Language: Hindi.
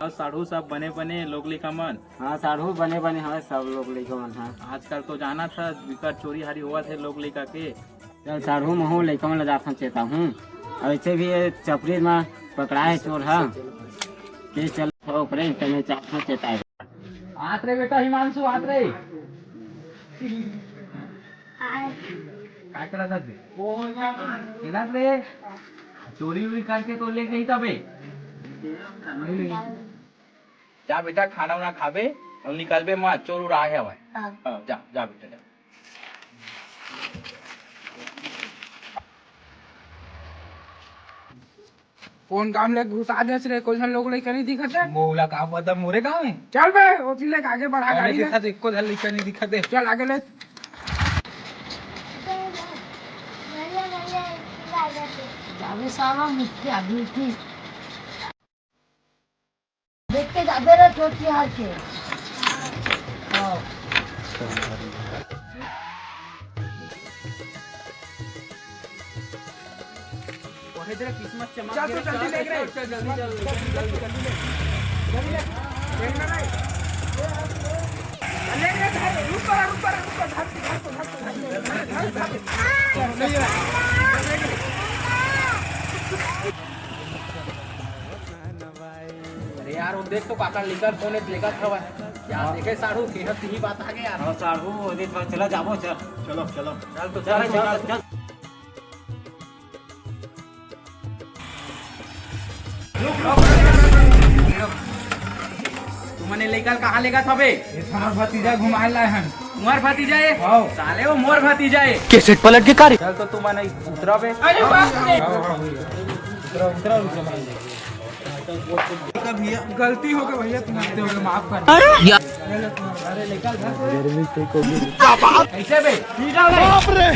और साढ़ू सब बने बने लोग लिखा मन। हाँ साढ़ू बने बने हमें सब लोग लिखो मन। हाँ आजकल तो जाना था विकट चोरी हारी हुआ थे लोग लिखा के। चल साढ़ू में हूँ लड़का में जाता चेता हूँ। और ऐसे भी ये चपरी में पकड़ा है चोर। हाँ के चल मैं चाहता चेता है। आत रे बेटा हिमांशु आत रे। काय करत होते? गेलात रे? चोरी उरी करके तो ले गई तबे। जा बेटा खाना वाना खाबे और निकलबे मत चोर उड़ा है भाई। हाँ जा जा बेटा जा। कौन काम ले घुसा दे रे कोई लोग लेके नहीं दिखत है। मोला का पता मोरे गांव में। चल बे वो ले आगे बढ़ा गाड़ी ले। दिखा दे को धल लिखा नहीं दिखा दे। चल आगे ले। जावे सावा मुझके अभी थी देख के जाबे रे छोटी हाथ के। किस्मत चमक चल तू जल्दी ले रे। चल जल्दी चल जल्दी ले। जल्दी ले देखना नहीं ले रे रुक अरे यार वो देख तो काका लिखा कौन है लेगा था यार देखे साढ़ू केहत ही बात आ गई यार। और साढ़ू चला जाबो चल। चलो चलो चल तो चल चल चल। तुमने लेकर कहाँ लेगा था बे? ये हमार भतीजा घुमाए लाए हैं। तुम्हार भतीजा है? हाँ। साले वो मोर भतीजा है। कैसेट पलट के कार्य। चल तो तुमने उतरा बे। अरे बाप रे गलती हो गई भैया तुम्हारे हो गए माफ कर। अरे निकल कैसे बे? बाप रे।